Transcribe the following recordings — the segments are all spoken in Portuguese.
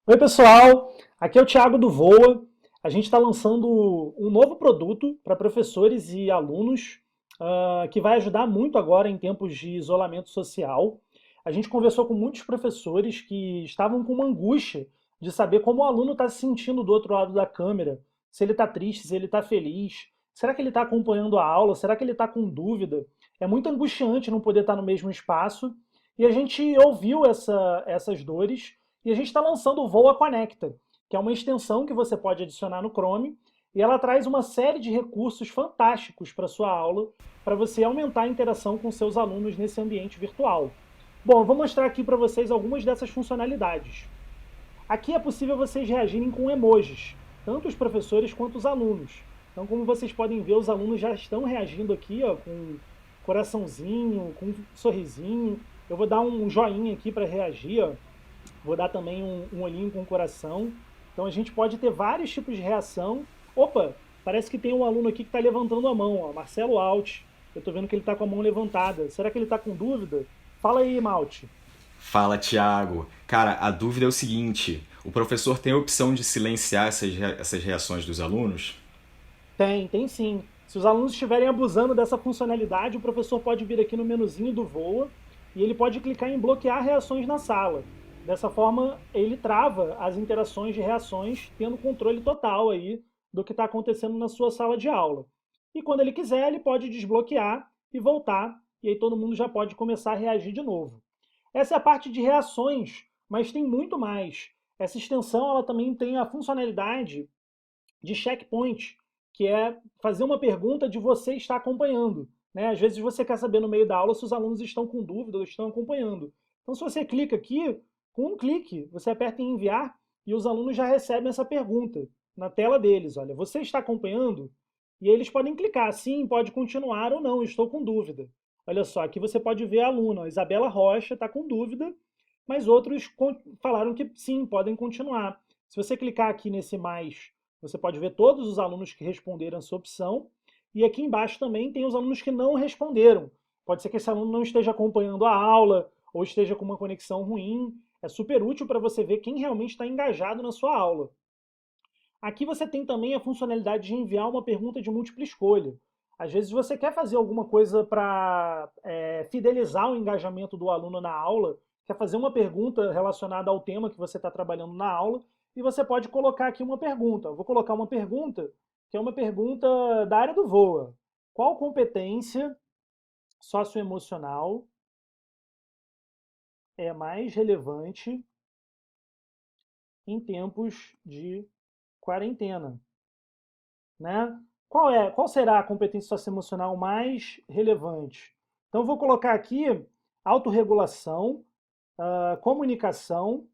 Oi, pessoal! Aqui é o Thiago do Voa. A gente está lançando um novo produto para professores e alunos, que vai ajudar muito agora em tempos de isolamento social. A gente conversou com muitos professores que estavam com uma angústia de saber como o aluno está se sentindo do outro lado da câmera, se ele está triste, se ele está feliz, será que ele está acompanhando a aula, será que ele está com dúvida? É muito angustiante não poder estar no mesmo espaço. E a gente ouviu essas dores e a gente está lançando o Voa Conecta, que é uma extensão que você pode adicionar no Chrome, e ela traz uma série de recursos fantásticos para sua aula, para você aumentar a interação com seus alunos nesse ambiente virtual. Bom, eu vou mostrar aqui para vocês algumas dessas funcionalidades. Aqui é possível vocês reagirem com emojis, tanto os professores quanto os alunos. Então, como vocês podem ver, os alunos já estão reagindo aqui, ó, com coraçãozinho, com sorrisinho. Eu vou dar um joinha aqui para reagir, ó. Vou dar também um olhinho com o coração. Então a gente pode ter vários tipos de reação. Opa, parece que tem um aluno aqui que está levantando a mão, ó, Marcelo Alt. Eu estou vendo que ele está com a mão levantada. Será que ele está com dúvida? Fala aí, Malte. Fala, Thiago. Cara, a dúvida é o seguinte: o professor tem a opção de silenciar essas reações dos alunos? Tem sim. Se os alunos estiverem abusando dessa funcionalidade, o professor pode vir aqui no menuzinho do Voa e ele pode clicar em bloquear reações na sala. Dessa forma, ele trava as interações de reações, tendo controle total aí do que está acontecendo na sua sala de aula. E quando ele quiser, ele pode desbloquear e voltar, e aí todo mundo já pode começar a reagir de novo. Essa é a parte de reações, mas tem muito mais. Essa extensão ela também tem a funcionalidade de checkpoint, que é fazer uma pergunta de você estar acompanhando. Né? Às vezes você quer saber no meio da aula se os alunos estão com dúvida ou estão acompanhando. Então, se você clica aqui, com um clique, você aperta em enviar e os alunos já recebem essa pergunta na tela deles. Olha, você está acompanhando? E eles podem clicar, sim, pode continuar ou não, estou com dúvida. Olha só, aqui você pode ver a aluna, a Isabela Rocha está com dúvida, mas outros falaram que sim, podem continuar. Se você clicar aqui nesse mais, você pode ver todos os alunos que responderam essa opção. E aqui embaixo também tem os alunos que não responderam. Pode ser que esse aluno não esteja acompanhando a aula ou esteja com uma conexão ruim. É super útil para você ver quem realmente está engajado na sua aula. Aqui você tem também a funcionalidade de enviar uma pergunta de múltipla escolha. Às vezes você quer fazer alguma coisa para fidelizar o engajamento do aluno na aula, quer fazer uma pergunta relacionada ao tema que você está trabalhando na aula, e você pode colocar aqui uma pergunta. Eu vou colocar uma pergunta, que é uma pergunta da área do VOA. Qual competência socioemocional é mais relevante em tempos de quarentena? Né? Qual será a competência socioemocional mais relevante? Então, eu vou colocar aqui autorregulação, comunicação.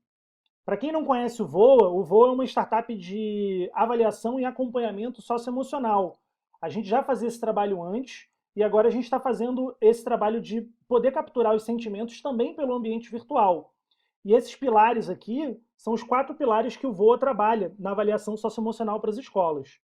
Para quem não conhece o VOA é uma startup de avaliação e acompanhamento socioemocional. A gente já fazia esse trabalho antes e agora a gente está fazendo esse trabalho de poder capturar os sentimentos também pelo ambiente virtual. E esses pilares aqui são os 4 pilares que o VOA trabalha na avaliação socioemocional para as escolas.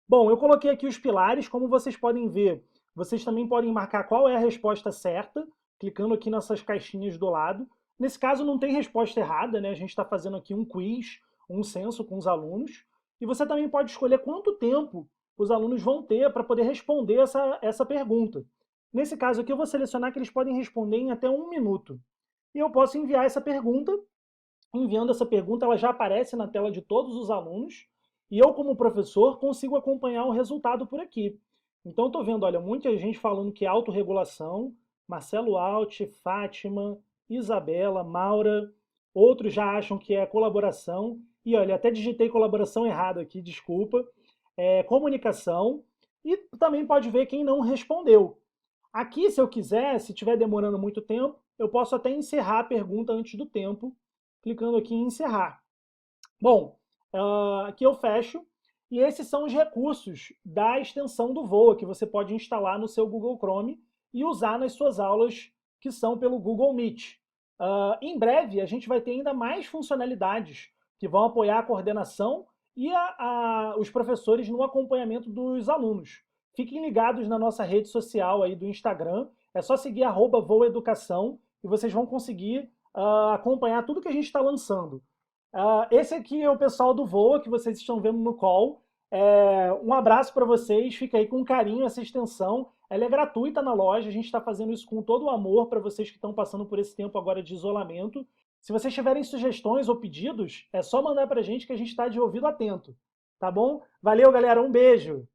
Bom, eu coloquei aqui os pilares, como vocês podem ver, vocês também podem marcar qual é a resposta certa, clicando aqui nessas caixinhas do lado. Nesse caso não tem resposta errada, né? A gente está fazendo aqui um quiz, um censo com os alunos. E você também pode escolher quanto tempo os alunos vão ter para poder responder essa pergunta. Nesse caso aqui, eu vou selecionar que eles podem responder em até 1 minuto. E eu posso enviar essa pergunta. Enviando essa pergunta, ela já aparece na tela de todos os alunos e eu, como professor, consigo acompanhar o resultado por aqui. Então, estou vendo, olha, muita gente falando que é autorregulação, Marcelo Alt, Fátima, Isabela, Maura, outros já acham que é colaboração, e olha, até digitei colaboração errado aqui, desculpa, comunicação, e também pode ver quem não respondeu. Aqui, se eu quiser, se estiver demorando muito tempo, eu posso até encerrar a pergunta antes do tempo, clicando aqui em encerrar. Bom, aqui eu fecho, e esses são os recursos da extensão do Voa, que você pode instalar no seu Google Chrome e usar nas suas aulas que são pelo Google Meet. Em breve, a gente vai ter ainda mais funcionalidades que vão apoiar a coordenação e os professores no acompanhamento dos alunos. Fiquem ligados na nossa rede social aí do Instagram, é só seguir @voaeducação e vocês vão conseguir acompanhar tudo que a gente está lançando. Esse aqui é o pessoal do Voa, que vocês estão vendo no call. Um abraço para vocês, fica aí com carinho essa extensão. Ela é gratuita na loja, a gente está fazendo isso com todo o amor para vocês que estão passando por esse tempo agora de isolamento. Se vocês tiverem sugestões ou pedidos, é só mandar para a gente que a gente está de ouvido atento. Tá bom? Valeu, galera, um beijo!